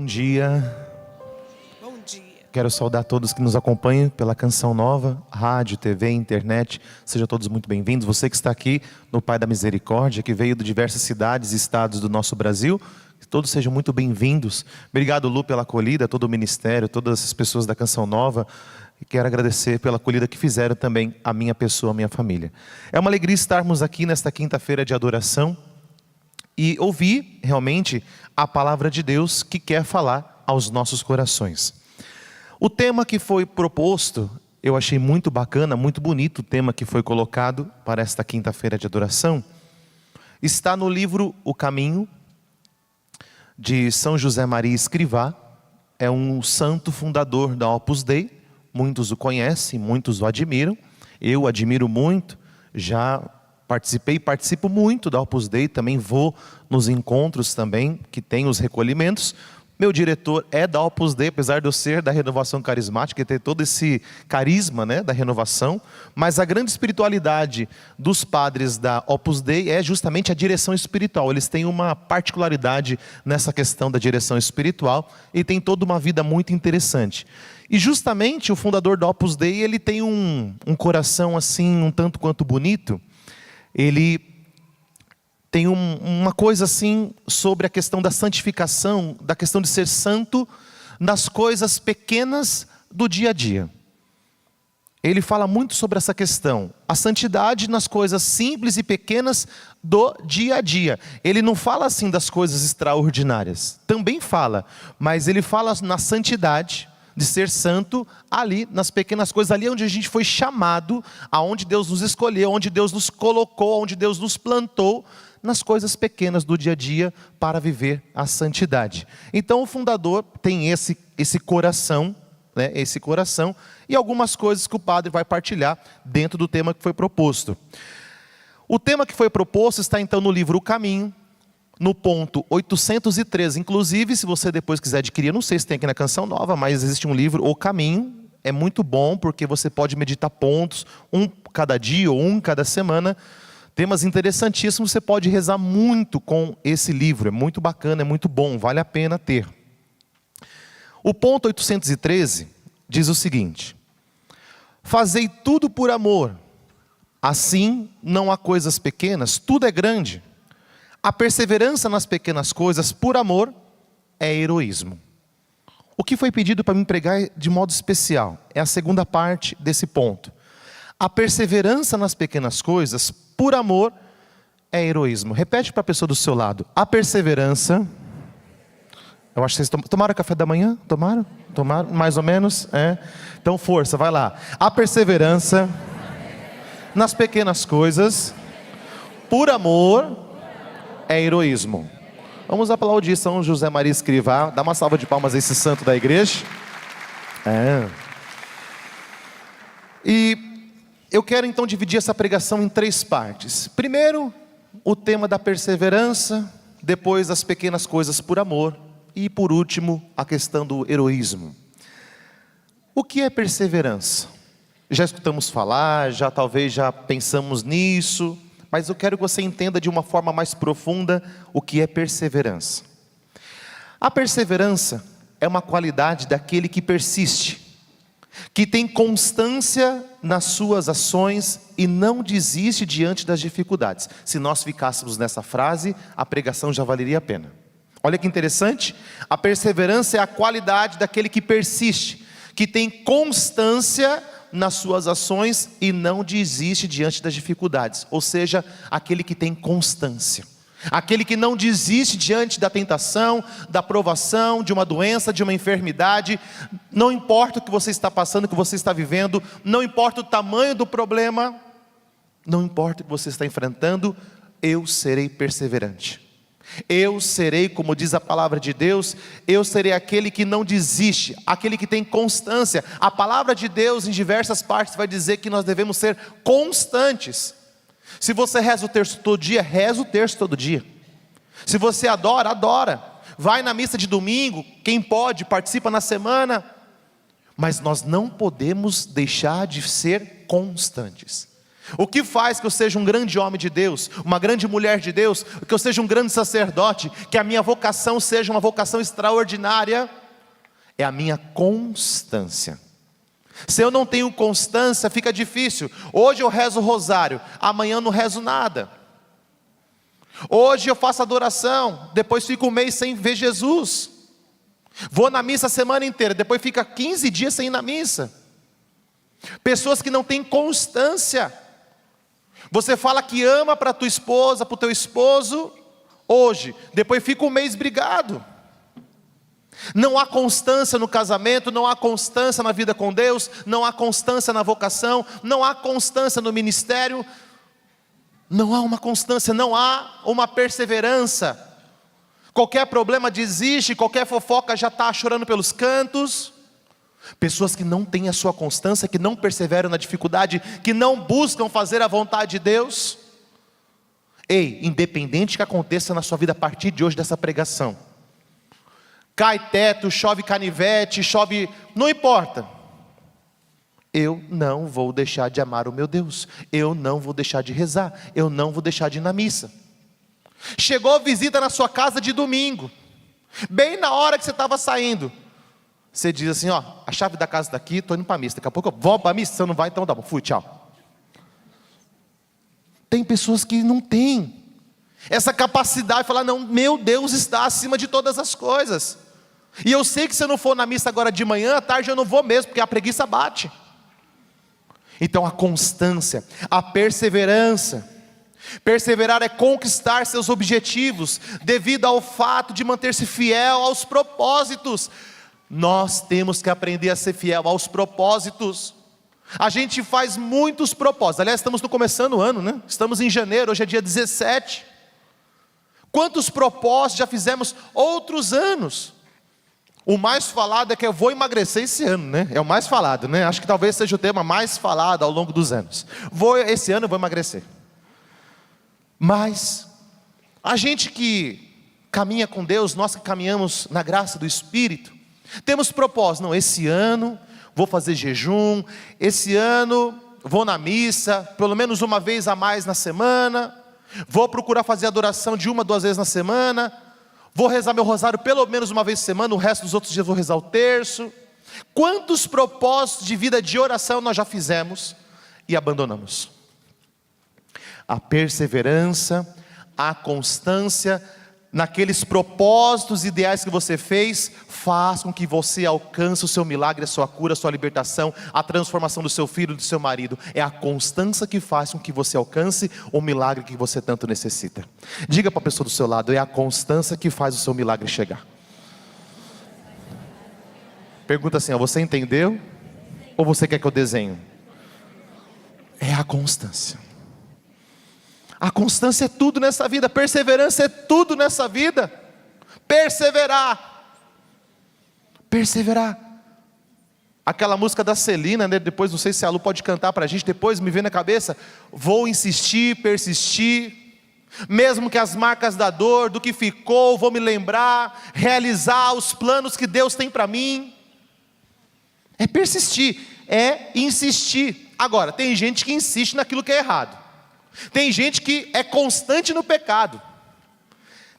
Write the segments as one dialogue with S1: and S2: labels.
S1: Bom dia.
S2: Bom dia.
S1: Quero saudar todos que nos acompanham pela Canção Nova, rádio, TV, internet. Sejam todos muito bem-vindos. Você que está aqui no Pai da Misericórdia, que veio de diversas cidades e estados do nosso Brasil, que todos sejam muito bem-vindos. Obrigado, Lu, pela acolhida, todo o ministério, todas as pessoas da Canção Nova. E quero agradecer pela acolhida que fizeram também a minha pessoa, a minha família. É uma alegria estarmos aqui nesta quinta-feira de adoração e ouvir realmente a palavra de Deus que quer falar aos nossos corações. O tema que foi proposto, eu achei muito bacana, muito bonito o tema que foi colocado para esta quinta-feira de adoração. Está no livro O Caminho, de São José Maria Escrivá. É um santo fundador da Opus Dei. Muitos o conhecem, muitos o admiram. Eu admiro muito, já participei e participo muito da Opus Dei. Também vou nos encontros também, que tem os recolhimentos. Meu diretor é da Opus Dei, apesar de eu ser da Renovação Carismática e ter todo esse carisma, da renovação. Mas a grande espiritualidade dos padres da Opus Dei é justamente a direção espiritual. Eles têm uma particularidade nessa questão da direção espiritual e tem toda uma vida muito interessante. E justamente o fundador da Opus Dei, ele tem um coração assim, um tanto quanto bonito. Ele tem uma coisa assim sobre a questão da santificação, da questão de ser santo nas coisas pequenas do dia a dia. Ele fala muito sobre essa questão, a santidade nas coisas simples e pequenas do dia a dia. Ele não fala assim das coisas extraordinárias, também fala, mas ele fala na santidade, de ser santo ali nas pequenas coisas, ali onde a gente foi chamado, aonde Deus nos escolheu, onde Deus nos colocou, onde Deus nos plantou, nas coisas pequenas do dia a dia para viver a santidade. Então o fundador tem esse coração, esse coração, e algumas coisas que o padre vai partilhar dentro do tema que foi proposto. O tema que foi proposto está então no livro O Caminho, no ponto 813. Inclusive, se você depois quiser adquirir, não sei se tem aqui na Canção Nova, mas existe um livro, O Caminho. É muito bom porque você pode meditar pontos, um cada dia ou um cada semana. Temas interessantíssimos, você pode rezar muito com esse livro. É muito bacana, é muito bom, vale a pena ter. O ponto 813 diz o seguinte: fazei tudo por amor, assim não há coisas pequenas, tudo é grande. A perseverança nas pequenas coisas, por amor, é heroísmo. O que foi pedido para me pregar de modo especial é a segunda parte desse ponto. A perseverança nas pequenas coisas, por amor, é heroísmo. Repete para a pessoa do seu lado. A perseverança... Eu acho que vocês tomaram café da manhã? Tomaram? Tomaram? Mais ou menos? Então força, vai lá. A perseverança nas pequenas coisas, por amor, é heroísmo. Vamos aplaudir São José Maria Escrivá. Dá uma salva de palmas a esse santo da igreja. E eu quero então dividir essa pregação em 3 partes. Primeiro, o tema da perseverança. Depois, as pequenas coisas por amor. E por último, a questão do heroísmo. O que é perseverança? Já escutamos falar, talvez já pensamos nisso. Mas eu quero que você entenda de uma forma mais profunda o que é perseverança. A perseverança é uma qualidade daquele que persiste, que tem constância nas suas ações e não desiste diante das dificuldades. Se nós ficássemos nessa frase, a pregação já valeria a pena. Olha que interessante, a perseverança é a qualidade daquele que persiste, que tem constância nas suas ações e não desiste diante das dificuldades. Ou seja, aquele que tem constância, aquele que não desiste diante da tentação, da provação, de uma doença, de uma enfermidade. Não importa o que você está passando, o que você está vivendo, não importa o tamanho do problema, não importa o que você está enfrentando, eu serei perseverante. Eu serei, como diz a palavra de Deus, eu serei aquele que não desiste, aquele que tem constância. A palavra de Deus em diversas partes vai dizer que nós devemos ser constantes. Se você reza o terço todo dia, reza o terço todo dia. Se você adora, adora. Vai na missa de domingo, quem pode, participa na semana. Mas nós não podemos deixar de ser constantes. O que faz que eu seja um grande homem de Deus, uma grande mulher de Deus, que eu seja um grande sacerdote, que a minha vocação seja uma vocação extraordinária, é a minha constância. Se eu não tenho constância, fica difícil. Hoje eu rezo o rosário, amanhã eu não rezo nada. Hoje eu faço adoração, depois fico um mês sem ver Jesus. Vou na missa a semana inteira, depois fica 15 dias sem ir na missa. Pessoas que não têm constância. Você fala que ama para a tua esposa, para o teu esposo, hoje, depois fica um mês brigado. Não há constância no casamento, não há constância na vida com Deus, não há constância na vocação, não há constância no ministério, não há uma constância, não há uma perseverança. Qualquer problema desiste, qualquer fofoca já está chorando pelos cantos. Pessoas que não têm a sua constância, que não perseveram na dificuldade, que não buscam fazer a vontade de Deus. Ei, independente que aconteça na sua vida a partir de hoje dessa pregação, cai teto, chove canivete, chove, não importa. Eu não vou deixar de amar o meu Deus, eu não vou deixar de rezar, eu não vou deixar de ir na missa. Chegou visita na sua casa de domingo, bem na hora que você estava saindo, você diz assim, ó, a chave da casa está aqui, estou indo para a missa, daqui a pouco eu vou para a missa, você não vai, então tá bom, fui, tchau. Tem pessoas que não têm essa capacidade de falar, não, meu Deus está acima de todas as coisas. E eu sei que se eu não for na missa agora de manhã, à tarde eu não vou mesmo, porque a preguiça bate. Então a constância, a perseverança. Perseverar é conquistar seus objetivos, devido ao fato de manter-se fiel aos propósitos. Nós temos que aprender a ser fiel aos propósitos. A gente faz muitos propósitos, aliás estamos começando o ano, né? Estamos em janeiro, hoje é dia 17. Quantos propósitos já fizemos outros anos? O mais falado é que eu vou emagrecer esse ano, né? É o mais falado, né? Acho que talvez seja o tema mais falado ao longo dos anos. Esse ano eu vou emagrecer. Mas a gente que caminha com Deus, nós que caminhamos na graça do Espírito, temos propósito. Não, esse ano vou fazer jejum, esse ano vou na missa, pelo menos uma vez a mais na semana, vou procurar fazer adoração de 1 a 2 vezes na semana, vou rezar meu rosário pelo menos uma vez por semana, o resto dos outros dias vou rezar o terço. Quantos propósitos de vida de oração nós já fizemos e abandonamos? A perseverança, a constância naqueles propósitos ideais que você fez, faz com que você alcance o seu milagre, a sua cura, a sua libertação, a transformação do seu filho, do seu marido. É a constância que faz com que você alcance o milagre que você tanto necessita. Diga para a pessoa do seu lado, é a constância que faz o seu milagre chegar. Pergunta assim, ó, você entendeu? Ou você quer que eu desenhe? É a constância. A constância é tudo nessa vida, perseverança é tudo nessa vida. Perseverar. Aquela música da Celina, né? Depois não sei se a Lu pode cantar para a gente, depois me vem na cabeça. Vou insistir, persistir, mesmo que as marcas da dor, do que ficou, vou me lembrar, realizar os planos que Deus tem para mim. É persistir, é insistir. Agora, tem gente que insiste naquilo que é errado. Tem gente que é constante no pecado.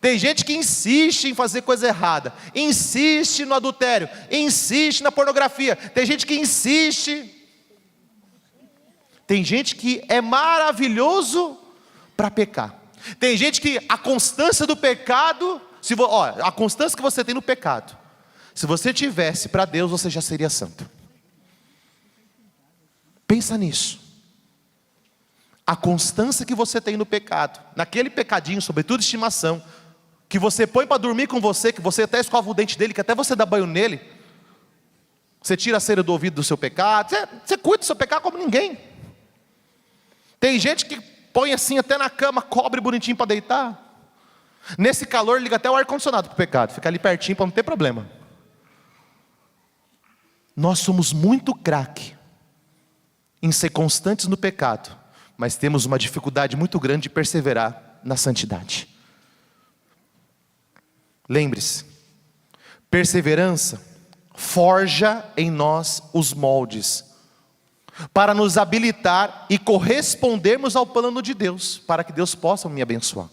S1: Tem gente que insiste em fazer coisa errada, insiste no adultério, insiste na pornografia. Tem gente que insiste. Tem gente que é maravilhoso para pecar. Tem gente que a constância do pecado, a constância que você tem no pecado, se você tivesse para Deus, você já seria santo. Pensa nisso. A constância que você tem no pecado, naquele pecadinho, sobretudo estimação, que você põe para dormir com você, que você até escova o dente dele, que até você dá banho nele, você tira a cera do ouvido do seu pecado, você cuida do seu pecado como ninguém. Tem gente que põe assim até na cama, cobre bonitinho para deitar. Nesse calor liga até o ar-condicionado para o pecado, fica ali pertinho para não ter problema. Nós somos muito craque em ser constantes no pecado, mas temos uma dificuldade muito grande de perseverar na santidade. Lembre-se, perseverança forja em nós os moldes. para nos habilitar e correspondermos ao plano de Deus, para que Deus possa me abençoar.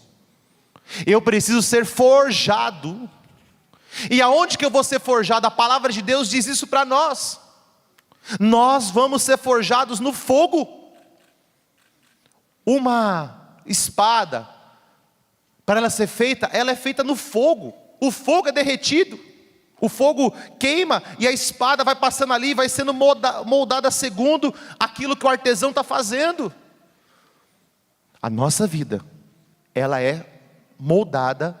S1: Eu preciso ser forjado. E aonde que eu vou ser forjado? A palavra de Deus diz isso para nós. Nós vamos ser forjados no fogo. Uma espada, para ela ser feita, ela é feita no fogo. O fogo é derretido, o fogo queima e a espada vai passando ali, vai sendo moldada segundo aquilo que o artesão está fazendo. A nossa vida, ela é moldada,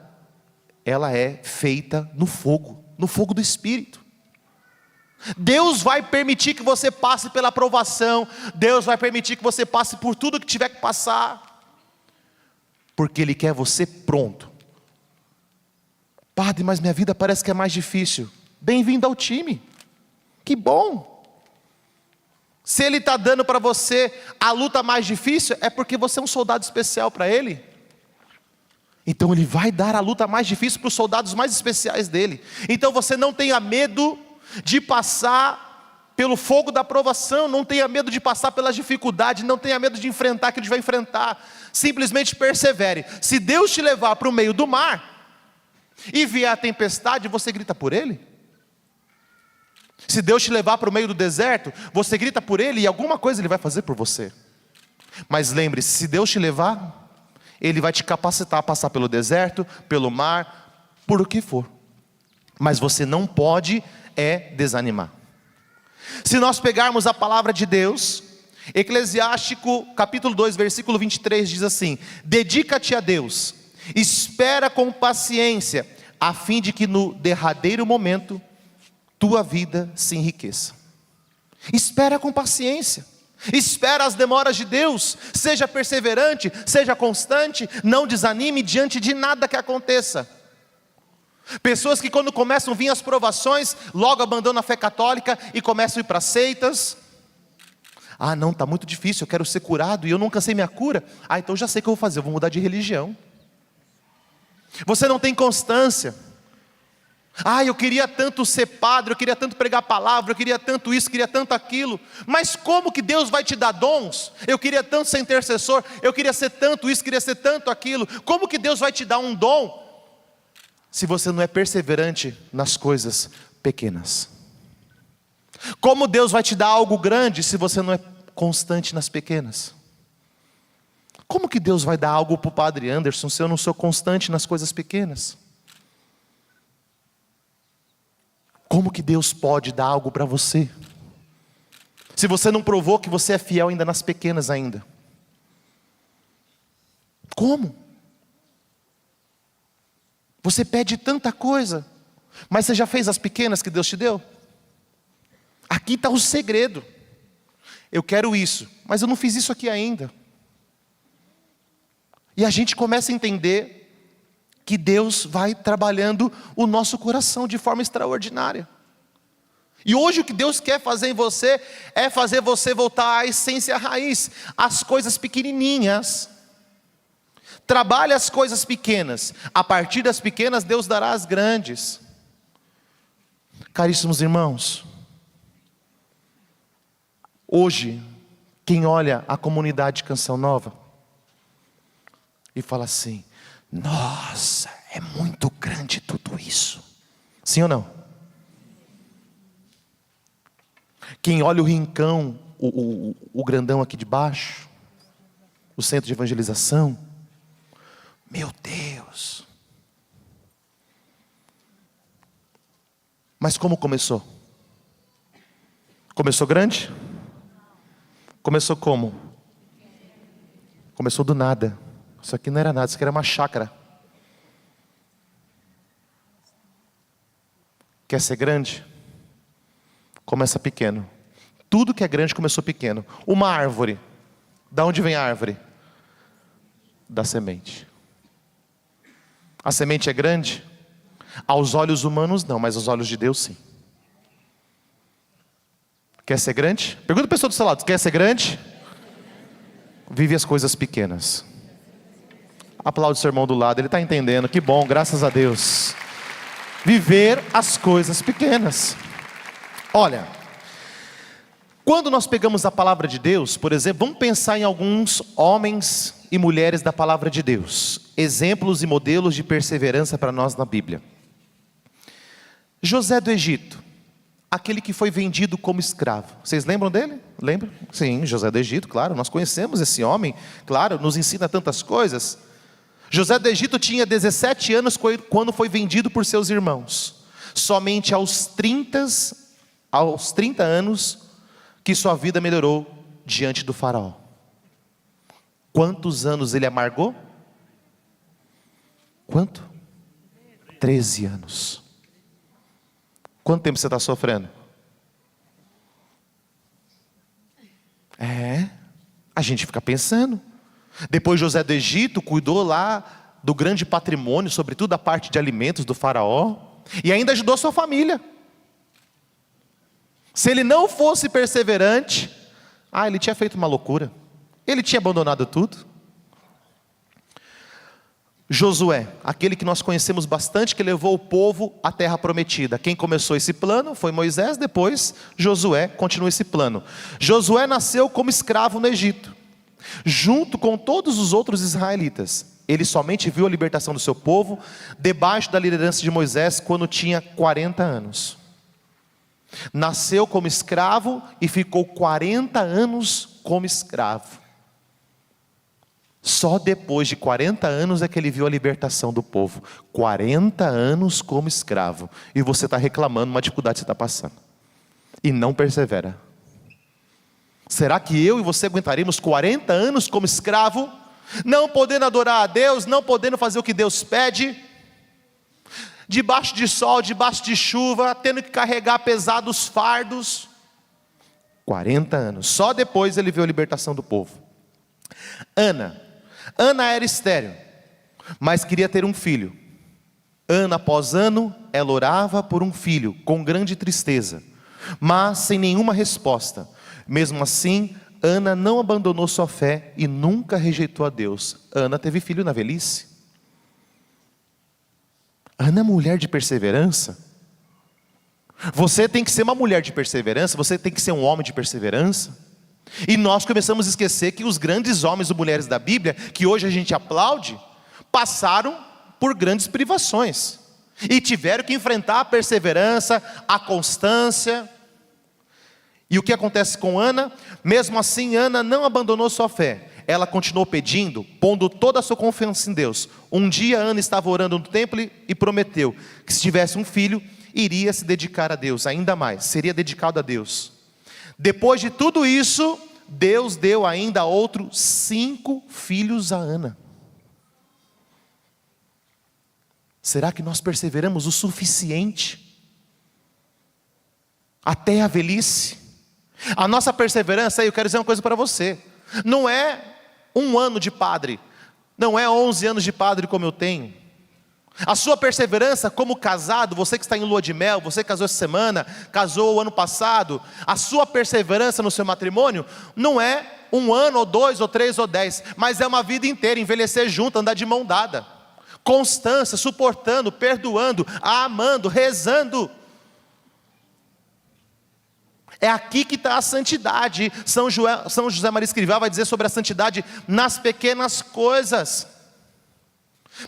S1: ela é feita no fogo do Espírito. Deus vai permitir que você passe pela provação, Deus vai permitir que você passe por tudo que tiver que passar, porque Ele quer você pronto. Padre, mas minha vida parece que é mais difícil. Bem-vindo ao time, que bom. Se Ele está dando para você a luta mais difícil, é porque você é um soldado especial para Ele. Então Ele vai dar a luta mais difícil para os soldados mais especiais dEle. Então você não tenha medo de passar pelo fogo da provação, não tenha medo de passar pelas dificuldades, não tenha medo de enfrentar aquilo que vai enfrentar, simplesmente persevere. Se Deus te levar para o meio do mar, e vier a tempestade, você grita por Ele? Se Deus te levar para o meio do deserto, você grita por Ele, e alguma coisa Ele vai fazer por você. Mas lembre-se, se Deus te levar, Ele vai te capacitar a passar pelo deserto, pelo mar, por o que for. Mas você não pode desanimar. Se nós pegarmos a palavra de Deus, Eclesiástico capítulo 2, versículo 23 diz assim: dedica-te a Deus, espera com paciência, a fim de que no derradeiro momento, tua vida se enriqueça. Espera com paciência, espera as demoras de Deus, seja perseverante, seja constante, não desanime diante de nada que aconteça. Pessoas que quando começam a vir as provações, logo abandonam a fé católica e começam a ir para seitas. Ah não, está muito difícil, eu quero ser curado e eu nunca sei minha cura. Ah, então eu já sei o que eu vou fazer, eu vou mudar de religião. Você não tem constância. Ah, eu queria tanto ser padre, eu queria tanto pregar a palavra, eu queria tanto isso, queria tanto aquilo. Mas como que Deus vai te dar dons? Eu queria tanto ser intercessor, eu queria ser tanto isso, queria ser tanto aquilo. Como que Deus vai te dar um dom se você não é perseverante nas coisas pequenas? Como Deus vai te dar algo grande se você não é constante nas pequenas? Como que Deus vai dar algo para o Padre Anderson se eu não sou constante nas coisas pequenas? Como que Deus pode dar algo para você se você não provou que você é fiel ainda nas pequenas ainda? Como? Você pede tanta coisa, mas você já fez as pequenas que Deus te deu? Aqui está o segredo. Eu quero isso, mas eu não fiz isso aqui ainda. E a gente começa a entender que Deus vai trabalhando o nosso coração de forma extraordinária. E hoje o que Deus quer fazer em você é fazer você voltar à essência, à raiz, às coisas pequenininhas. Trabalhe as coisas pequenas, a partir das pequenas Deus dará as grandes. Caríssimos irmãos, hoje, quem olha a comunidade Canção Nova e fala assim: nossa, é muito grande tudo isso. Sim ou não? Quem olha o rincão, o grandão aqui de baixo, o centro de evangelização, meu Deus. Mas como começou? Começou grande? Começou como? Começou do nada. Isso aqui não era nada, isso aqui era uma chácara. Quer ser grande? Começa pequeno. Tudo que é grande começou pequeno. Uma árvore. Da onde vem a árvore? Da semente. A semente é grande? Aos olhos humanos não, mas aos olhos de Deus sim. Quer ser grande? Pergunta a pessoa do seu lado, quer ser grande? Vive as coisas pequenas. Aplaude o seu irmão do lado, ele está entendendo, que bom, graças a Deus. Viver as coisas pequenas. Olha, Quando nós pegamos a palavra de Deus, por exemplo, vamos pensar em alguns homens e mulheres da palavra de Deus, exemplos e modelos de perseverança para nós na Bíblia. José do Egito, aquele que foi vendido como escravo. Vocês lembram dele? Lembram? Sim, José do Egito, claro, nós conhecemos esse homem, claro, nos ensina tantas coisas. José do Egito tinha 17 anos quando foi vendido por seus irmãos. Somente aos 30 anos que sua vida melhorou diante do faraó. Quantos anos ele amargou? Quanto? 13 anos. Quanto tempo você está sofrendo? A gente fica pensando. Depois José do Egito cuidou lá do grande patrimônio, sobretudo a parte de alimentos do faraó, e ainda ajudou sua família. Se ele não fosse perseverante, ele tinha feito uma loucura. Ele tinha abandonado tudo. Josué, aquele que nós conhecemos bastante, que levou o povo à terra prometida. Quem começou esse plano foi Moisés, depois Josué continua esse plano. Josué nasceu como escravo no Egito, junto com todos os outros israelitas. Ele somente viu a libertação do seu povo, debaixo da liderança de Moisés, quando tinha 40 anos. Nasceu como escravo e ficou 40 anos como escravo. Só depois de 40 anos é que ele viu a libertação do povo. 40 anos como escravo. E você está reclamando uma dificuldade que você está passando. E não persevera. Será que eu e você aguentaremos 40 anos como escravo? Não podendo adorar a Deus, não podendo fazer o que Deus pede, debaixo de sol, debaixo de chuva, tendo que carregar pesados fardos. 40 anos, só depois ele viu a libertação do povo. Ana era estéril, mas queria ter um filho. Ano após ano, ela orava por um filho, com grande tristeza, mas sem nenhuma resposta. Mesmo assim, Ana não abandonou sua fé e nunca rejeitou a Deus. Ana teve filho na velhice. Ana é mulher de perseverança. Você tem que ser uma mulher de perseverança, você tem que ser um homem de perseverança. E nós começamos a esquecer que os grandes homens e mulheres da Bíblia, que hoje a gente aplaude, passaram por grandes privações. E tiveram que enfrentar a perseverança, a constância. E o que acontece com Ana? Mesmo assim, Ana não abandonou sua fé. Ela continuou pedindo, pondo toda a sua confiança em Deus. Um dia Ana estava orando no templo e prometeu que se tivesse um filho, iria se dedicar a Deus, ainda mais, seria dedicado a Deus. Depois de tudo isso, Deus deu ainda outros 5 filhos a Ana. Será que nós perseveramos o suficiente até a velhice? A nossa perseverança, eu quero dizer uma coisa para você, não é 1 ano de padre, não é 11 anos de padre como eu tenho. A sua perseverança como casado, você que está em lua de mel, você que casou essa semana, casou o ano passado, a sua perseverança no seu matrimônio não é 1 ano, ou 2, ou 3, ou 10, mas é uma vida inteira, envelhecer junto, andar de mão dada, constância, suportando, perdoando, amando, rezando. É aqui que está a santidade. São José Maria Escrivá vai dizer sobre a santidade nas pequenas coisas.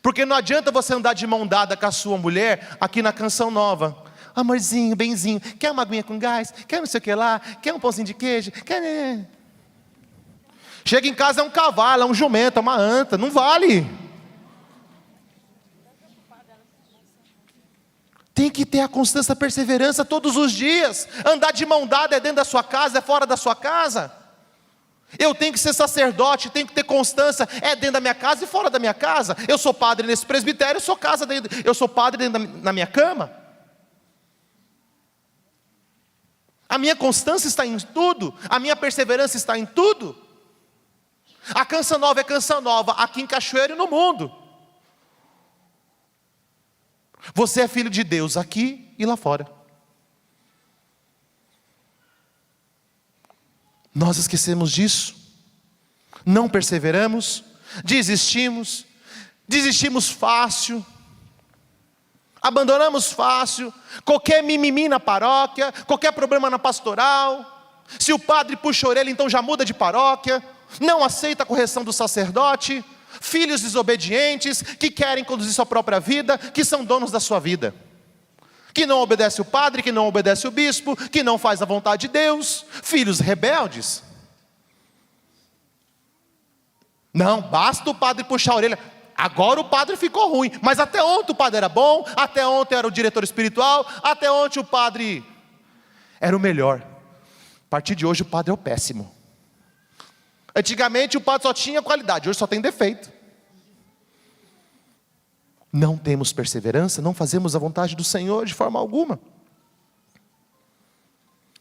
S1: Porque não adianta você andar de mão dada com a sua mulher aqui na Canção Nova. Amorzinho, benzinho, quer uma aguinha com gás? Quer não sei o que lá? Quer um pãozinho de queijo? Quer... Chega em casa é um cavalo, é um jumento, é uma anta, não vale. Tem que ter a constância, a perseverança todos os dias. Andar de mão dada é dentro da sua casa, é fora da sua casa. Eu tenho que ser sacerdote, tenho que ter constância, é dentro da minha casa e fora da minha casa. Eu sou padre nesse presbitério, eu sou padre na minha cama. A minha constância está em tudo, a minha perseverança está em tudo. A Canção Nova é Canção Nova, aqui em Cachoeiro e no mundo. Você é filho de Deus aqui e lá fora. Nós esquecemos disso, não perseveramos, desistimos fácil, abandonamos fácil, qualquer mimimi na paróquia, qualquer problema na pastoral, Se o padre puxa a orelha, então já muda de paróquia, não aceita a correção do sacerdote, filhos desobedientes, que querem conduzir sua própria vida, que são donos da sua vida, que não obedece o padre, que não obedece o bispo, que não faz a vontade de Deus, filhos rebeldes. Não, basta o padre puxar a orelha. Agora o padre ficou ruim, mas até ontem o padre era bom, até ontem era o diretor espiritual, até ontem o padre era o melhor. A partir de hoje o padre é o péssimo. Antigamente o padre só tinha qualidade, hoje só tem defeito. Não temos perseverança, não fazemos a vontade do Senhor de forma alguma.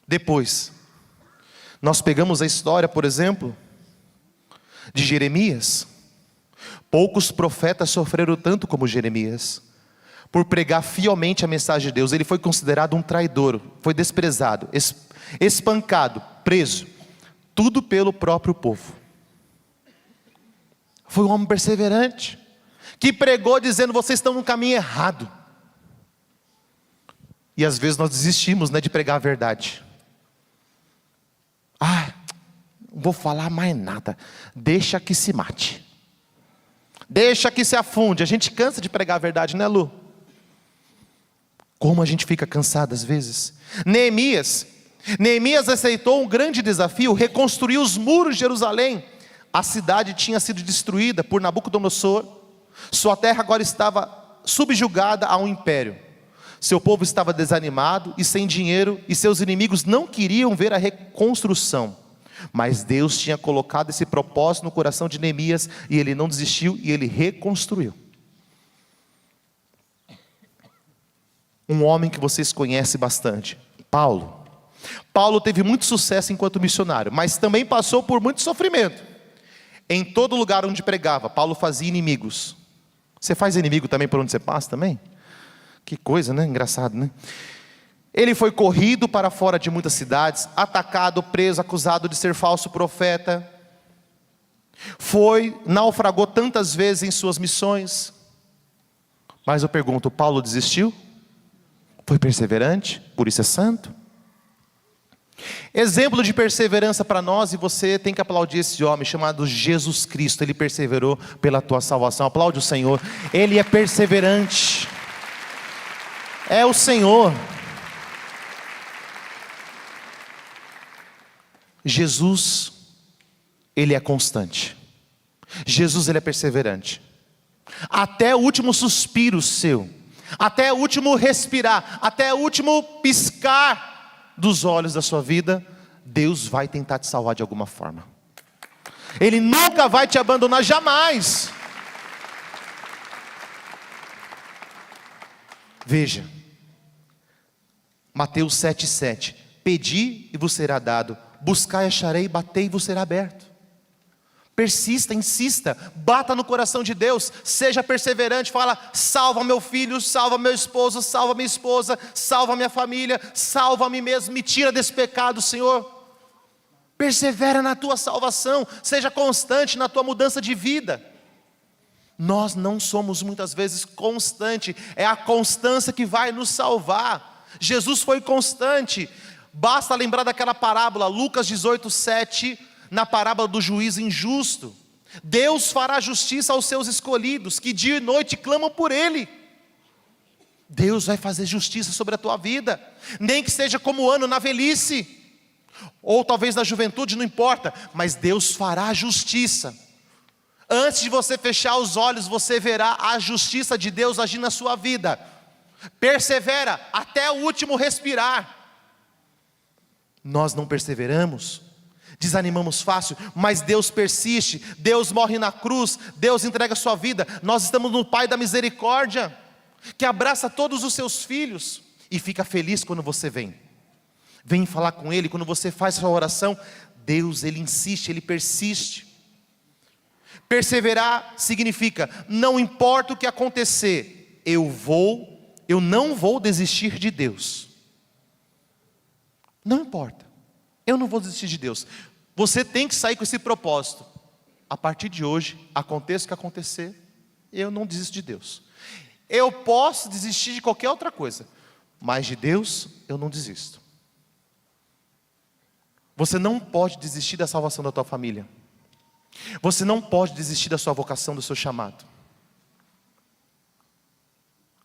S1: Depois, nós pegamos a história, por exemplo, de Jeremias. Poucos profetas sofreram tanto como Jeremias, por pregar fielmente a mensagem de Deus. Ele foi considerado um traidor, foi desprezado, espancado, preso, tudo pelo próprio povo. Foi um homem perseverante, que pregou dizendo: vocês estão no caminho errado. E às vezes nós desistimos, de pregar a verdade. Não vou falar mais nada, deixa que se mate, deixa que se afunde. A gente cansa de pregar a verdade, né, Lu? Como a gente fica cansado às vezes. Neemias aceitou um grande desafio: reconstruir os muros de Jerusalém. A cidade tinha sido destruída por Nabucodonosor, sua terra agora estava subjugada a um império. Seu povo estava desanimado e sem dinheiro, e seus inimigos não queriam ver a reconstrução. Mas Deus tinha colocado esse propósito no coração de Neemias, e ele não desistiu, e ele reconstruiu. Um homem que vocês conhecem bastante, Paulo. Paulo teve muito sucesso enquanto missionário, mas também passou por muito sofrimento. Em todo lugar onde pregava, Paulo fazia inimigos. Você faz inimigo também por onde você passa também? Que coisa, né? Engraçado, né? Ele foi corrido para fora de muitas cidades, atacado, preso, acusado de ser falso profeta. Naufragou tantas vezes em suas missões. Mas eu pergunto, Paulo desistiu? Foi perseverante? Por isso é santo? Exemplo de perseverança para nós, e você tem que aplaudir esse homem chamado Jesus Cristo. Ele perseverou pela tua salvação. Aplaude o Senhor. Ele é perseverante. É o Senhor. Jesus, ele é constante. Jesus, ele é perseverante. Até o último suspiro seu, até o último respirar, até o último piscar dos olhos da sua vida, Deus vai tentar te salvar de alguma forma. Ele nunca vai te abandonar, jamais. Veja, Mateus 7,7: pedi e vos será dado, buscai e acharei, batei e vos será aberto. Persista, insista, bata no coração de Deus, seja perseverante, fala: salva meu filho, salva meu esposo, salva minha esposa, salva minha família, salva a mim mesmo, me tira desse pecado, Senhor. Persevera na tua salvação, seja constante na tua mudança de vida. Nós não somos muitas vezes constantes, é a constância que vai nos salvar. Jesus foi constante. Basta lembrar daquela parábola, Lucas 18:7, na parábola do juiz injusto. Deus fará justiça aos seus escolhidos, que dia e noite clamam por Ele. Deus vai fazer justiça sobre a tua vida, nem que seja como o ano na velhice, ou talvez na juventude, não importa, mas Deus fará justiça. Antes de você fechar os olhos, você verá a justiça de Deus agir na sua vida. Persevera até o último respirar. Nós não perseveramos, desanimamos fácil, mas Deus persiste. Deus morre na cruz, Deus entrega a sua vida. Nós estamos no Pai da misericórdia, que abraça todos os seus filhos, e fica feliz quando você vem falar com Ele. Quando você faz sua oração, Deus, Ele insiste, Ele persiste. Perseverar significa: não importa o que acontecer, eu não vou desistir de Deus. Não importa, eu não vou desistir de Deus. Você tem que sair com esse propósito: a partir de hoje, aconteça o que acontecer, eu não desisto de Deus. Eu posso desistir de qualquer outra coisa, mas de Deus eu não desisto. Você não pode desistir da salvação da tua família. Você não pode desistir da sua vocação, do seu chamado.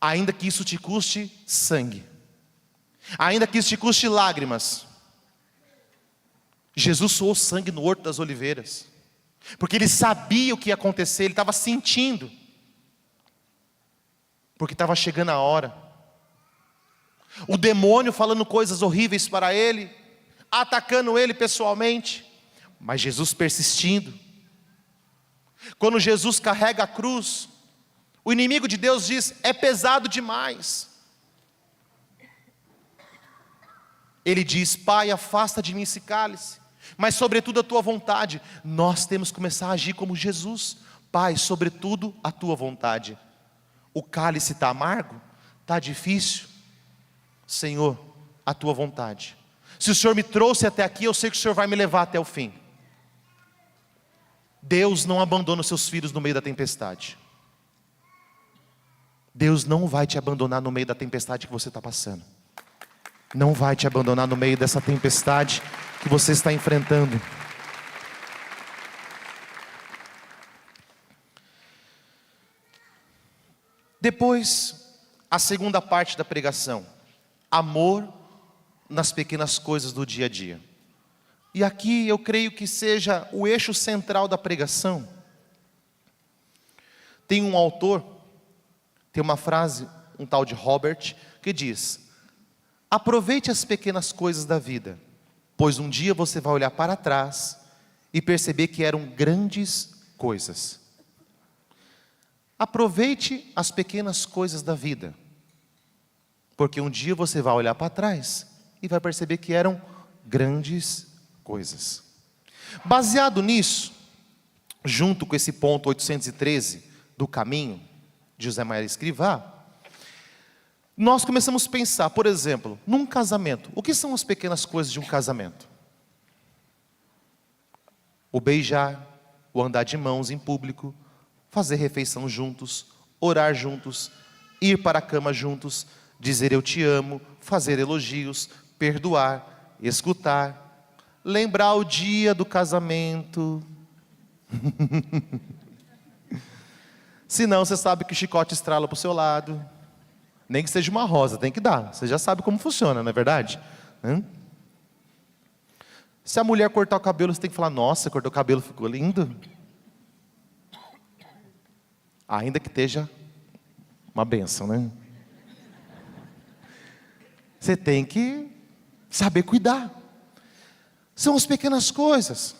S1: Ainda que isso te custe sangue. Ainda que isso te custe lágrimas. Jesus suou sangue no Horto das Oliveiras. Porque Ele sabia o que ia acontecer, Ele estava sentindo. Porque estava chegando a hora. O demônio falando coisas horríveis para Ele, atacando Ele pessoalmente. Mas Jesus persistindo. Quando Jesus carrega a cruz, o inimigo de Deus diz: é pesado demais. Ele diz: Pai, afasta de mim esse cálice, mas sobretudo a tua vontade. Nós temos que começar a agir como Jesus. Pai, sobretudo a tua vontade. O cálice está amargo? Está difícil? Senhor, a tua vontade. Se o Senhor me trouxe até aqui, eu sei que o Senhor vai me levar até o fim. Deus não abandona os seus filhos no meio da tempestade. Deus não vai te abandonar no meio da tempestade que você está passando. Não vai te abandonar no meio dessa tempestade que você está enfrentando. Depois, a segunda parte da pregação. Amor nas pequenas coisas do dia a dia. E aqui eu creio que seja o eixo central da pregação. Tem um autor, tem uma frase, um tal de Robert, que diz: aproveite as pequenas coisas da vida, pois um dia você vai olhar para trás e perceber que eram grandes coisas. Aproveite as pequenas coisas da vida, porque um dia você vai olhar para trás e vai perceber que eram grandes coisas. Baseado nisso, junto com esse ponto 813 do caminho de José Maria Escrivá, nós começamos a pensar, por exemplo, num casamento. O que são as pequenas coisas de um casamento? O beijar, o andar de mãos em público, fazer refeição juntos, orar juntos, ir para a cama juntos, dizer eu te amo, fazer elogios, perdoar, escutar, lembrar o dia do casamento. Senão você sabe que o chicote estrala para o seu lado. Nem que seja uma rosa, tem que dar. Você já sabe como funciona, não é verdade? Se a mulher cortar o cabelo, você tem que falar: nossa, cortou o cabelo, ficou lindo. Ainda que esteja uma bênção, né? Você tem que saber cuidar. São as pequenas coisas.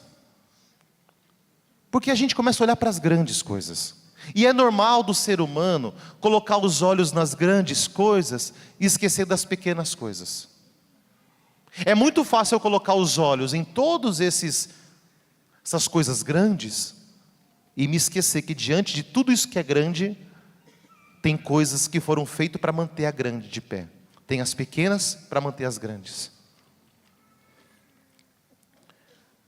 S1: Porque a gente começa a olhar para as grandes coisas. E é normal do ser humano colocar os olhos nas grandes coisas e esquecer das pequenas coisas. É muito fácil eu colocar os olhos em todos essas coisas grandes e me esquecer que diante de tudo isso que é grande, tem coisas que foram feitas para manter a grande de pé. Tem as pequenas para manter as grandes.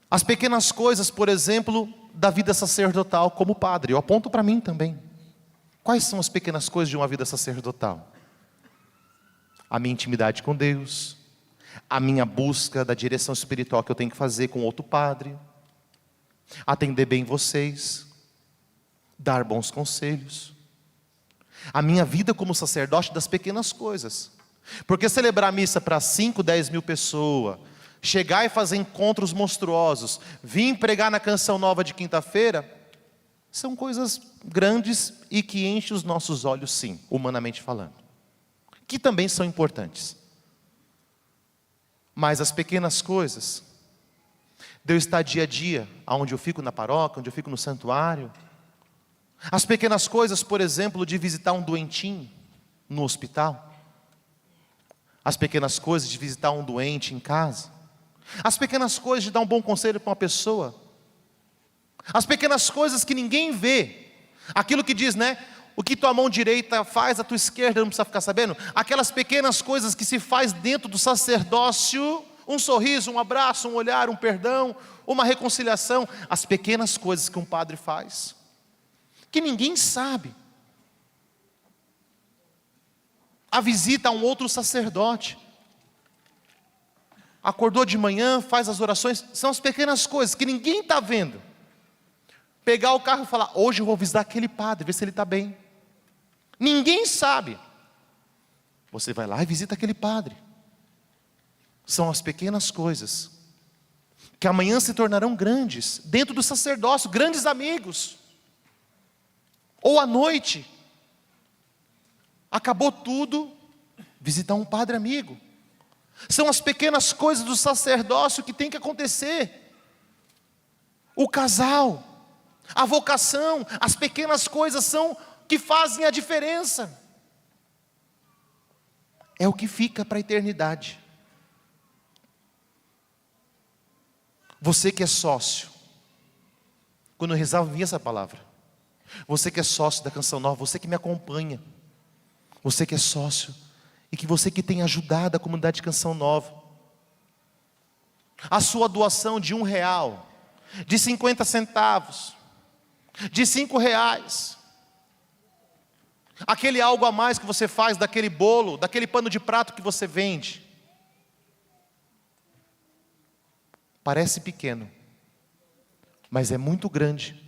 S1: As pequenas coisas, por exemplo, da vida sacerdotal como padre. Eu aponto para mim também. Quais são as pequenas coisas de uma vida sacerdotal? A minha intimidade com Deus, a minha busca da direção espiritual que eu tenho que fazer com outro padre, atender bem vocês, dar bons conselhos. A minha vida como sacerdote das pequenas coisas. Porque celebrar a missa para 5, 10 mil pessoas, chegar e fazer encontros monstruosos, vir pregar na Canção Nova de quinta-feira, são coisas grandes e que enchem os nossos olhos, sim, humanamente falando. Que também são importantes. Mas as pequenas coisas, de eu estar dia a dia, onde eu fico na paróquia, onde eu fico no santuário. As pequenas coisas, por exemplo, de visitar um doentinho no hospital. As pequenas coisas de visitar um doente em casa. As pequenas coisas de dar um bom conselho para uma pessoa. As pequenas coisas que ninguém vê. Aquilo que diz, né? O que tua mão direita faz, a tua esquerda não precisa ficar sabendo. Aquelas pequenas coisas que se faz dentro do sacerdócio. Um sorriso, um abraço, um olhar, um perdão, uma reconciliação. As pequenas coisas que um padre faz. Que ninguém sabe. A visita a um outro sacerdote. acordou de manhã, faz as orações, são as pequenas coisas que ninguém está vendo. Pegar o carro e falar, hoje eu vou visitar aquele padre, ver se ele está bem. Ninguém sabe. Você vai lá e visita aquele padre. São as pequenas coisas que amanhã se tornarão grandes, dentro do sacerdócio, grandes amigos. Ou à noite, acabou tudo, visitar um padre amigo. São as pequenas coisas do sacerdócio que tem que acontecer. O casal, a vocação, as pequenas coisas são que fazem a diferença. É o que fica para a eternidade. Você que é sócio, quando eu rezava, vinha essa palavra. Você que é sócio da Canção Nova, você que me acompanha, você que é sócio, e que você que tem ajudado a comunidade de Canção Nova, a sua doação de R$1, de 50 centavos, de R$5, aquele algo a mais que você faz daquele bolo, daquele pano de prato que você vende, parece pequeno, mas é muito grande,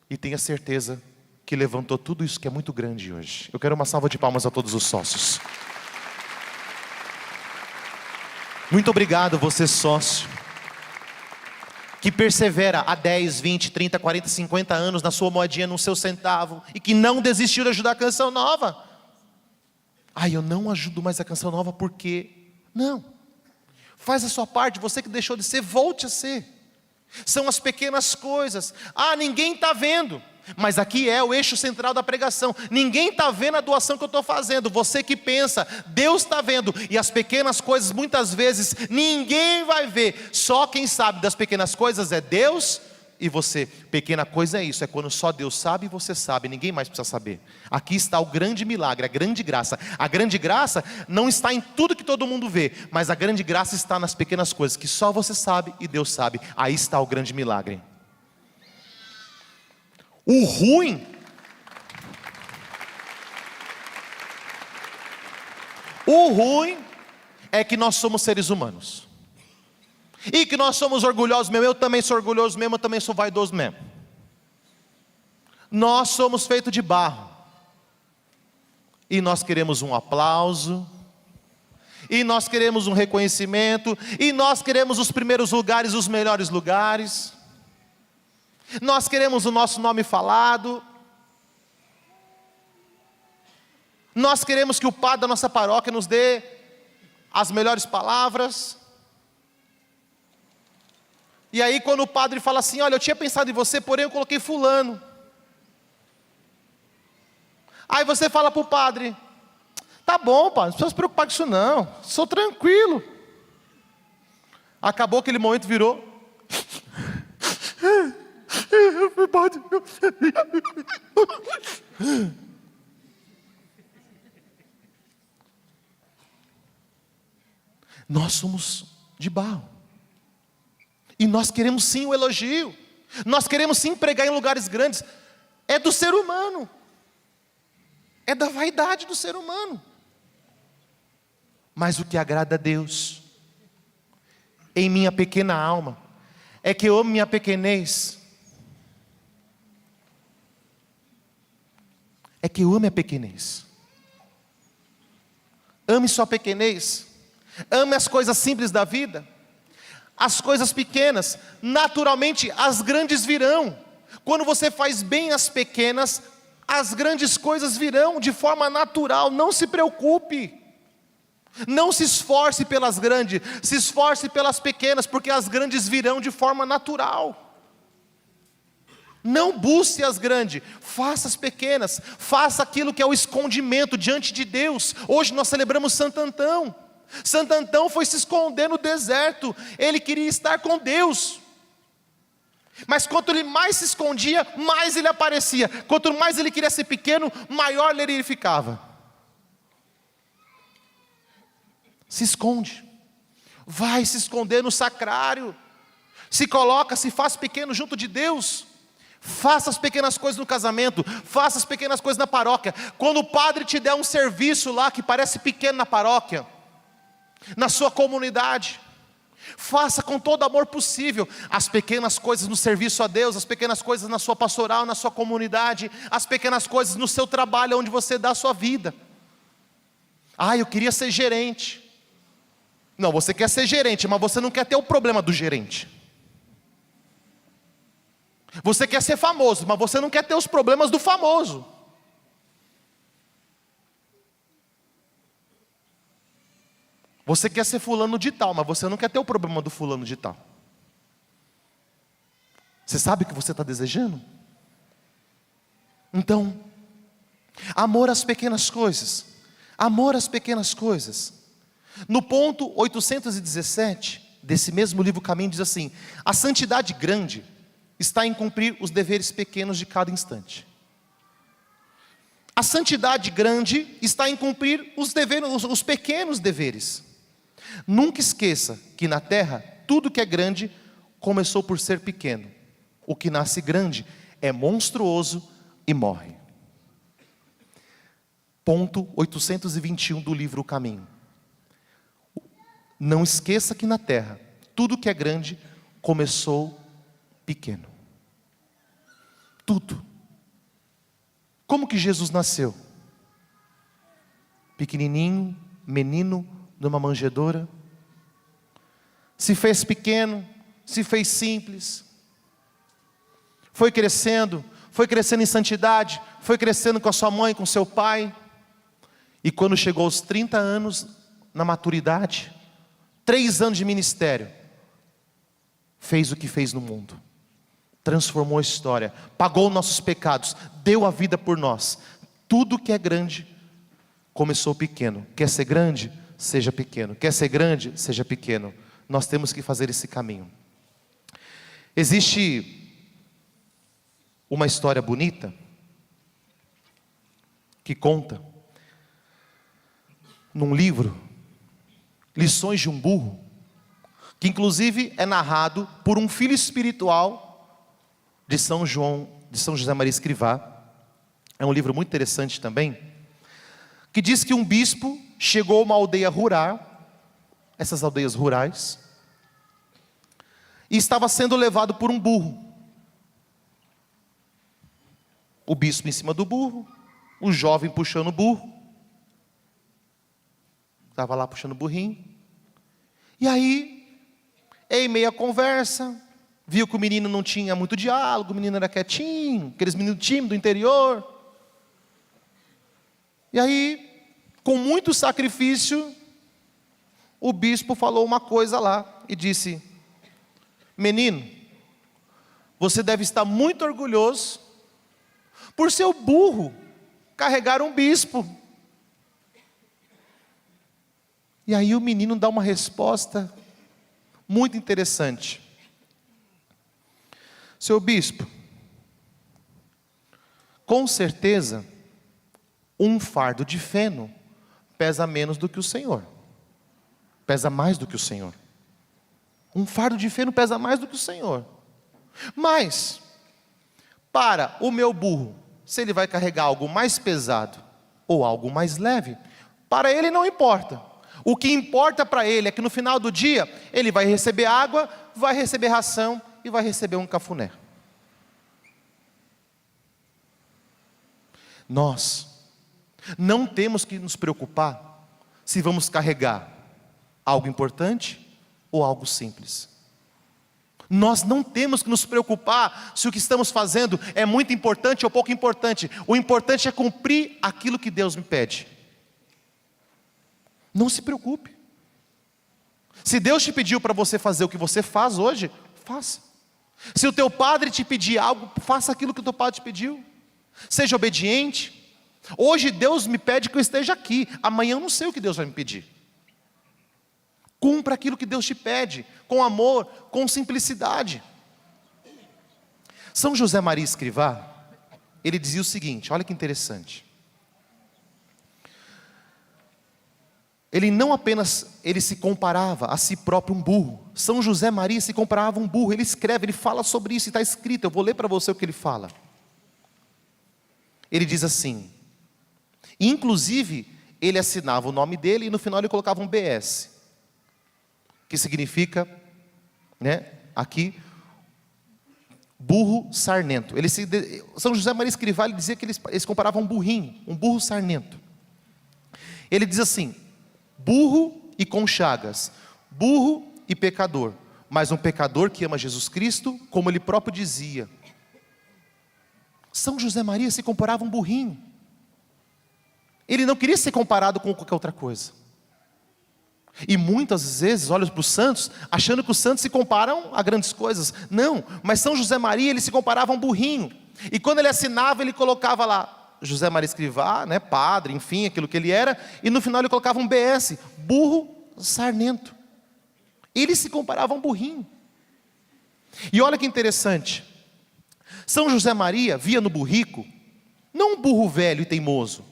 S1: e tenha certeza que levantou tudo isso que é muito grande hoje. Eu quero uma salva de palmas a todos os sócios. Muito obrigado, você sócio, que persevera há 10, 20, 30, 40, 50 anos na sua moedinha, no seu centavo, e que não desistiu de ajudar a Canção Nova. Eu não ajudo mais a Canção Nova porque... Não, faz a sua parte. Você que deixou de ser, volte a ser. São as pequenas coisas. Ninguém está vendo, mas aqui é o eixo central da pregação. Ninguém está vendo a doação que eu estou fazendo. Você que pensa, Deus está vendo. E as pequenas coisas muitas vezes ninguém vai ver. Só quem sabe das pequenas coisas é Deus e você. Pequena coisa é isso, é quando só Deus sabe e você sabe, ninguém mais precisa saber. Aqui está o grande milagre, a grande graça. A grande graça não está em tudo que todo mundo vê, mas a grande graça está nas pequenas coisas que só você sabe e Deus sabe. Aí está o grande milagre. O ruim é que nós somos seres humanos. E que nós somos orgulhosos mesmo. Eu também sou orgulhoso mesmo, eu também sou vaidoso mesmo. Nós somos feitos de barro. E nós queremos um aplauso. E nós queremos um reconhecimento. E nós queremos os primeiros lugares, os melhores lugares. Nós queremos o nosso nome falado. Nós queremos que o padre da nossa paróquia nos dê as melhores palavras. E aí quando o padre fala assim, olha, eu tinha pensado em você, porém eu coloquei fulano. Aí você fala para o padre, tá bom, padre, não precisa se preocupar com isso não, sou tranquilo. Acabou aquele momento, virou. Padre. Nós somos de barro. E nós queremos sim o elogio. Nós queremos sim pregar em lugares grandes. É do ser humano. É da vaidade do ser humano. Mas o que agrada a Deus, em minha pequena alma, é que eu amo minha pequenez. É que eu amo a pequenez. Ame sua pequenez. Ame as coisas simples da vida. As coisas pequenas, naturalmente as grandes virão. Quando você faz bem as pequenas, as grandes coisas virão de forma natural. Não se preocupe. Não se esforce pelas grandes, se esforce pelas pequenas, porque as grandes virão de forma natural. Não busque as grandes, faça as pequenas. Faça aquilo que é o escondimento diante de Deus. Hoje nós celebramos Santo Antão. Santo Antão foi se esconder no deserto. Ele queria estar com Deus. Mas quanto ele mais se escondia, mais ele aparecia. Quanto mais ele queria ser pequeno, maior ele ficava. Se esconde. Vai se esconder no sacrário. Se coloca, se faz pequeno junto de Deus. Faça as pequenas coisas no casamento. Faça as pequenas coisas na paróquia. Quando o padre te der um serviço lá que parece pequeno na paróquia, na sua comunidade, Faça com todo amor possível as pequenas coisas no serviço a Deus, as pequenas coisas na sua pastoral, na sua comunidade, as pequenas coisas no seu trabalho, onde você dá a sua vida. Eu queria ser gerente. Não, você quer ser gerente, mas você não quer ter o problema do gerente. Você quer ser famoso, mas você não quer ter os problemas do famoso. Você quer ser fulano de tal, mas você não quer ter o problema do fulano de tal. Você sabe o que você está desejando? Então, amor às pequenas coisas. Amor às pequenas coisas. No ponto 817 desse mesmo livro Caminho diz assim: a santidade grande está em cumprir os deveres pequenos de cada instante. A santidade grande está em cumprir os pequenos deveres. Nunca esqueça que na terra, tudo que é grande começou por ser pequeno. O que nasce grande é monstruoso e morre. Ponto 821 do livro O Caminho. Não esqueça que na terra, tudo que é grande começou pequeno. Tudo. Como que Jesus nasceu? Pequenininho, menino, numa manjedoura. Se fez pequeno, se fez simples. Foi crescendo em santidade, foi crescendo com a sua mãe, com seu pai. E quando chegou aos 30 anos, na maturidade, 3 anos de ministério, fez o que fez no mundo. Transformou a história, pagou nossos pecados, deu a vida por nós. Tudo que é grande começou pequeno. Quer ser grande? Seja pequeno. Quer ser grande? Seja pequeno. Nós temos que fazer esse caminho. Existe uma história bonita que conta num livro Lições de um Burro, que inclusive é narrado por um filho espiritual de São José Maria Escrivá. É um livro muito interessante também, que diz que um bispo chegou a uma aldeia rural, essas aldeias rurais, e estava sendo levado por um burro. O bispo em cima do burro, o jovem puxando o burro, estava lá puxando o burrinho. E aí, em meio à conversa, viu que o menino não tinha muito diálogo, o menino era quietinho, aqueles meninos tímidos do interior. E aí, com muito sacrifício, o bispo falou uma coisa lá e disse: menino, você deve estar muito orgulhoso por seu burro carregar um bispo. E aí o menino dá uma resposta muito interessante. Seu bispo, com certeza, um fardo de feno pesa menos do que o Senhor. Pesa mais do que o Senhor. Um fardo de feno pesa mais do que o Senhor. Mas, para o meu burro, se ele vai carregar algo mais pesado ou algo mais leve, para ele não importa. O que importa para ele é que no final do dia, ele vai receber água, vai receber ração e vai receber um cafuné. Nós não temos que nos preocupar se vamos carregar algo importante ou algo simples. Nós não temos que nos preocupar se o que estamos fazendo é muito importante ou pouco importante. O importante é cumprir aquilo que Deus me pede. Não se preocupe. Se Deus te pediu para você fazer o que você faz hoje, faça. Se o teu padre te pedir algo, faça aquilo que o teu padre te pediu. Seja obediente. Hoje Deus me pede que eu esteja aqui. Amanhã eu não sei o que Deus vai me pedir. Cumpra aquilo que Deus te pede, com amor, com simplicidade. São José Maria Escrivá, ele dizia o seguinte, olha que interessante. Ele não apenas, ele se comparava a si próprio um burro. São José Maria se comparava a um burro. Ele escreve, ele fala sobre isso, está escrito. Eu vou ler para você o que ele fala. Ele diz assim, inclusive, ele assinava o nome dele e no final ele colocava um BS. que significa, aqui, burro sarnento. São José Maria Escrivá, ele dizia que eles comparavam um burrinho, um burro sarnento. Ele diz assim: burro e com chagas, burro e pecador, mas um pecador que ama Jesus Cristo, como ele próprio dizia. São José Maria se comparava um burrinho. Ele não queria ser comparado com qualquer outra coisa. E muitas vezes olha para os santos, achando que os santos se comparam a grandes coisas. Não, mas São José Maria, ele se comparava a um burrinho. E quando ele assinava, ele colocava lá José Maria Escrivá, padre, enfim, aquilo que ele era. E no final ele colocava um BS, burro sarnento. Ele se comparava a um burrinho. E olha que interessante. São José Maria via no burrico, não um burro velho e teimoso,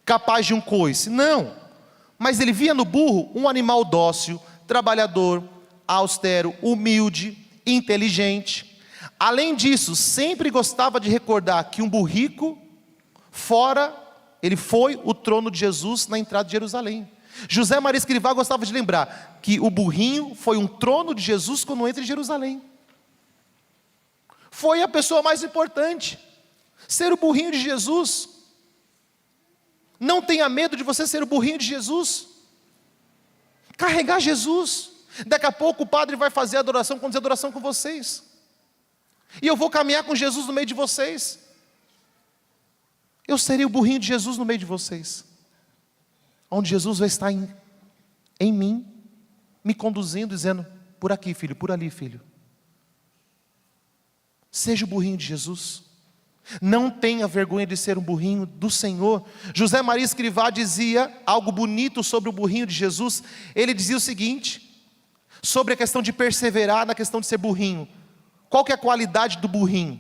S1: capaz de um coice, não. Mas ele via no burro um animal dócil, trabalhador, austero, humilde, inteligente. Além disso, sempre gostava de recordar que um burrico, ele foi o trono de Jesus na entrada de Jerusalém. José Maria Escrivá gostava de lembrar que o burrinho foi um trono de Jesus quando entra em Jerusalém. Foi a pessoa mais importante, ser o burrinho de Jesus. Não tenha medo de você ser o burrinho de Jesus, carregar Jesus. Daqui a pouco o padre vai fazer adoração, conduzir adoração com vocês, e eu vou caminhar com Jesus no meio de vocês. Eu serei o burrinho de Jesus no meio de vocês, onde Jesus vai estar em mim, me conduzindo, dizendo: por aqui filho, por ali filho. Seja o burrinho de Jesus. Não tenha vergonha de ser um burrinho do Senhor. José Maria Escrivá dizia algo bonito sobre o burrinho de Jesus. Ele dizia o seguinte, sobre a questão de perseverar na questão de ser burrinho. Qual que é a qualidade do burrinho?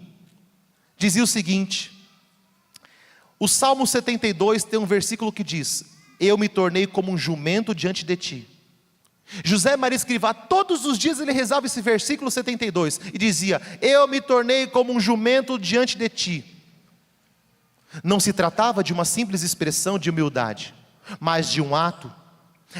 S1: Dizia o seguinte: o Salmo 72 tem um versículo que diz: eu me tornei como um jumento diante de ti. José Maria Escrivá, todos os dias ele rezava esse versículo 72 e dizia: eu me tornei como um jumento diante de ti. Não se tratava de uma simples expressão de humildade, mas de um ato,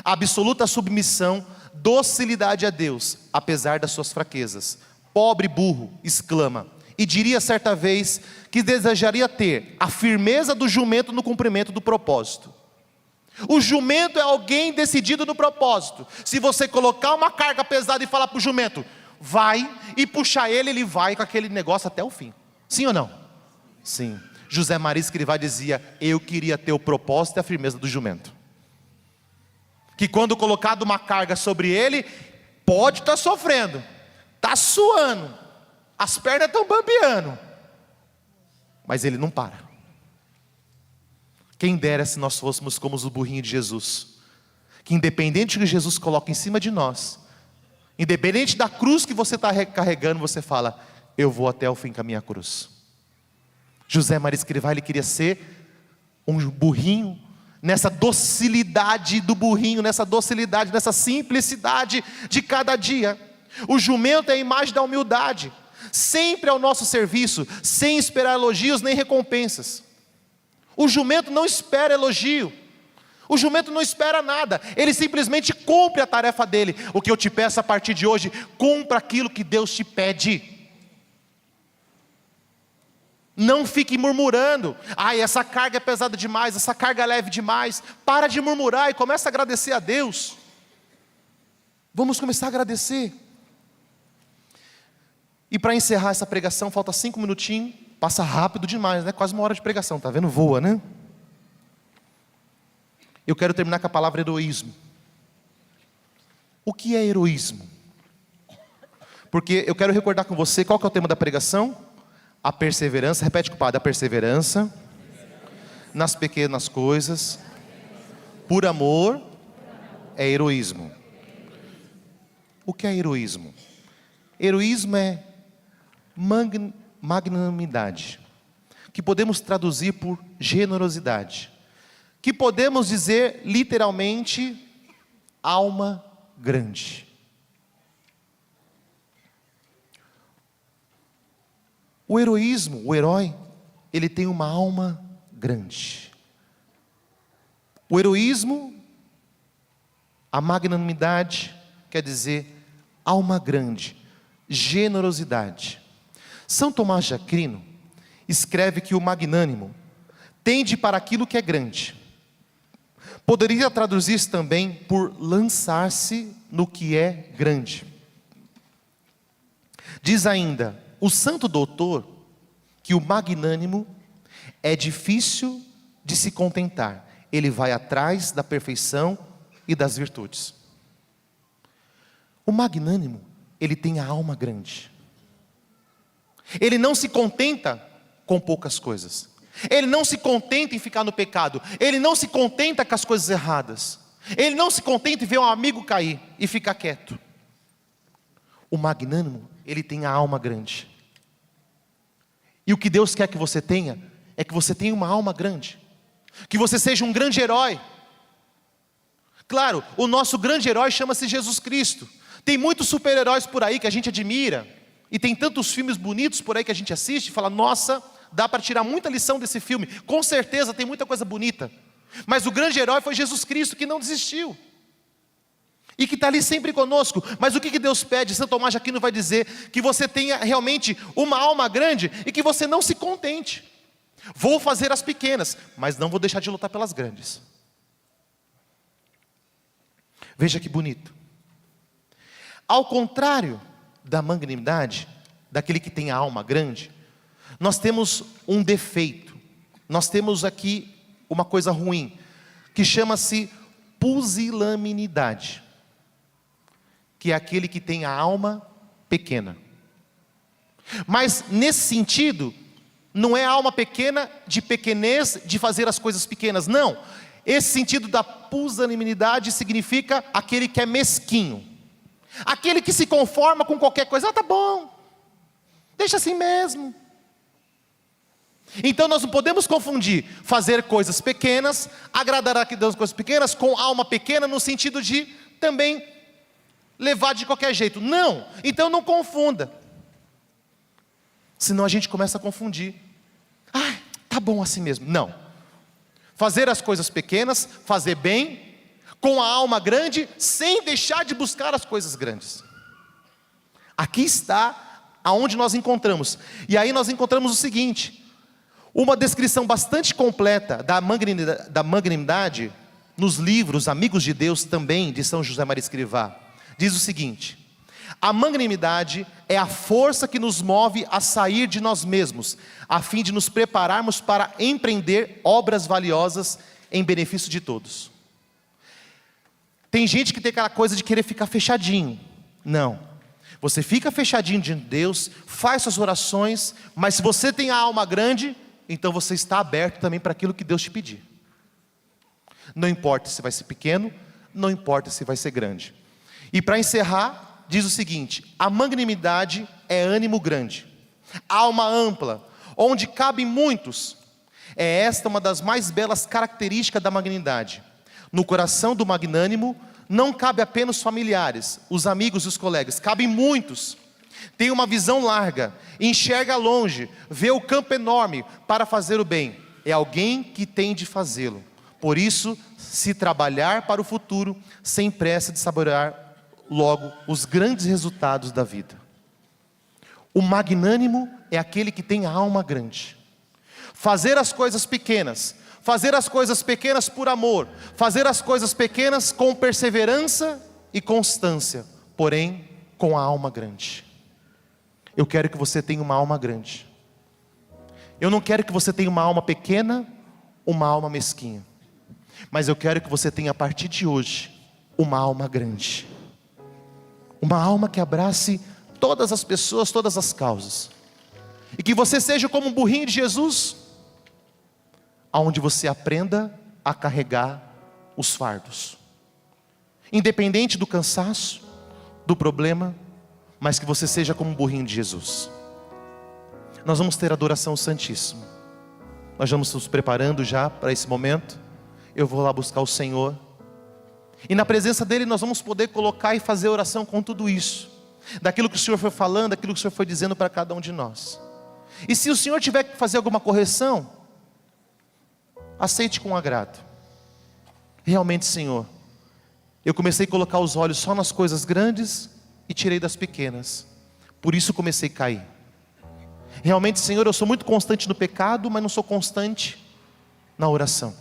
S1: absoluta submissão, docilidade a Deus, apesar das suas fraquezas. Pobre burro, exclama, e diria certa vez que desejaria ter a firmeza do jumento no cumprimento do propósito. O jumento é alguém decidido no propósito. Se você colocar uma carga pesada e falar para o jumento, vai, e puxar ele, ele vai com aquele negócio até o fim. Sim ou não? Sim. José Maria Escrivá dizia: eu queria ter o propósito e a firmeza do jumento, que quando colocado uma carga sobre ele, pode estar sofrendo, está suando, as pernas estão bambeando, mas ele não para. Quem dera se nós fôssemos como os burrinhos de Jesus, que independente do que Jesus coloca em cima de nós, independente da cruz que você está carregando, você fala: eu vou até o fim com a minha cruz. José Maria Escrivá, ele queria ser um burrinho, nessa docilidade do burrinho, nessa docilidade, nessa simplicidade de cada dia. O jumento é a imagem da humildade, sempre ao nosso serviço, sem esperar elogios nem recompensas. O jumento não espera elogio, o jumento não espera nada, ele simplesmente cumpre a tarefa dele. O que eu te peço a partir de hoje: cumpra aquilo que Deus te pede. Não fique murmurando: ai, essa carga é pesada demais, essa carga é leve demais. Para de murmurar e começa a agradecer a Deus. Vamos começar a agradecer. E para encerrar essa pregação, falta 5 minutinhos. Passa rápido demais, né? Quase 1 hora de pregação, tá vendo? Voa, né? Eu quero terminar com a palavra heroísmo. O que é heroísmo? Porque eu quero recordar com você qual que é o tema da pregação. A perseverança, repete com o padre: a perseverança nas pequenas coisas, por amor, é heroísmo. O que é heroísmo? Heroísmo é magnanimidade, que podemos traduzir por generosidade, que podemos dizer literalmente alma grande. O heroísmo, o herói, ele tem uma alma grande. O heroísmo, a magnanimidade, quer dizer alma grande, generosidade. São Tomás de Aquino escreve que o magnânimo tende para aquilo que é grande. Poderia traduzir-se também por lançar-se no que é grande. Diz ainda o santo doutor que o magnânimo é difícil de se contentar. Ele vai atrás da perfeição e das virtudes. O magnânimo, ele tem a alma grande. Ele não se contenta com poucas coisas. Ele não se contenta em ficar no pecado. Ele não se contenta com as coisas erradas. Ele não se contenta em ver um amigo cair e ficar quieto. O magnânimo, ele tem a alma grande. E o que Deus quer que você tenha, é que você tenha uma alma grande. Que você seja um grande herói. Claro, o nosso grande herói chama-se Jesus Cristo. Tem muitos super-heróis por aí que a gente admira. E tem tantos filmes bonitos por aí que a gente assiste e fala, nossa, dá para tirar muita lição desse filme. Com certeza tem muita coisa bonita. Mas o grande herói foi Jesus Cristo, que não desistiu. E que está ali sempre conosco. Mas o que Deus pede? São Tomás de Aquino vai dizer que você tenha realmente uma alma grande e que você não se contente. Vou fazer as pequenas, mas não vou deixar de lutar pelas grandes. Veja que bonito. Ao contrário da magnanimidade, daquele que tem a alma grande, nós temos um defeito. Nós temos aqui uma coisa ruim, que chama-se pusilanimidade, que é aquele que tem a alma pequena. Mas nesse sentido, não é a alma pequena de pequenez, de fazer as coisas pequenas, não. Esse sentido da pusilanimidade significa aquele que é mesquinho. Aquele que se conforma com qualquer coisa. Tá bom, deixa assim mesmo. Então nós não podemos confundir fazer coisas pequenas, agradar a Deus com coisas pequenas, com alma pequena, no sentido de também levar de qualquer jeito. Não, então não confunda. Senão a gente começa a confundir. Ah, tá bom assim mesmo. Não. Fazer as coisas pequenas, fazer bem, com a alma grande, sem deixar de buscar as coisas grandes. Aqui está aonde nós encontramos. E aí nós encontramos o seguinte: uma descrição bastante completa da magnanimidade nos livros Amigos de Deus, também de São José Maria Escrivá. Diz o seguinte: a magnanimidade é a força que nos move a sair de nós mesmos, a fim de nos prepararmos para empreender obras valiosas em benefício de todos. Tem gente que tem aquela coisa de querer ficar fechadinho. Não. Você fica fechadinho diante de Deus, faz suas orações, mas se você tem a alma grande, então você está aberto também para aquilo que Deus te pedir. Não importa se vai ser pequeno, não importa se vai ser grande. E para encerrar, diz o seguinte: a magnanimidade é ânimo grande, alma ampla, onde cabem muitos. É esta uma das mais belas características da magnanimidade. No coração do magnânimo não cabe apenas os familiares, os amigos e os colegas, cabem muitos. Tem uma visão larga, enxerga longe, vê o campo enorme para fazer o bem. É alguém que tem de fazê-lo. Por isso, se trabalhar para o futuro, sem pressa de saborear logo os grandes resultados da vida. O magnânimo é aquele que tem a alma grande. Fazer as coisas pequenas, fazer as coisas pequenas por amor, fazer as coisas pequenas com perseverança e constância, porém com a alma grande. Eu quero que você tenha uma alma grande. Eu não quero que você tenha uma alma pequena, uma alma mesquinha. Mas eu quero que você tenha a partir de hoje uma alma grande. Uma alma que abrace todas as pessoas, todas as causas. E que você seja como um burrinho de Jesus, aonde você aprenda a carregar os fardos. Independente do cansaço, do problema, mas que você seja como um burrinho de Jesus. Nós vamos ter adoração santíssima. Nós vamos nos preparando já para esse momento. Eu vou lá buscar o Senhor. E na presença dEle nós vamos poder colocar e fazer oração com tudo isso. Daquilo que o Senhor foi falando, daquilo que o Senhor foi dizendo para cada um de nós. E se o Senhor tiver que fazer alguma correção, aceite com agrado. Realmente, Senhor, Eu comecei a colocar os olhos só nas coisas grandes e tirei das pequenas. Por isso comecei a cair. Realmente, Senhor, eu sou muito constante no pecado, mas não sou constante na oração.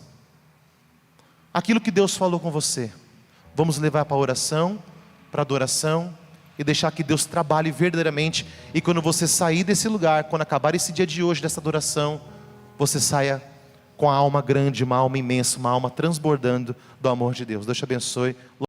S1: Aquilo que Deus falou com você, vamos levar para a oração, para a adoração, e deixar que Deus trabalhe verdadeiramente. E quando você sair desse lugar, quando acabar esse dia de hoje, dessa adoração, você saia com a alma grande, uma alma imensa, uma alma transbordando do amor de Deus. Deus te abençoe.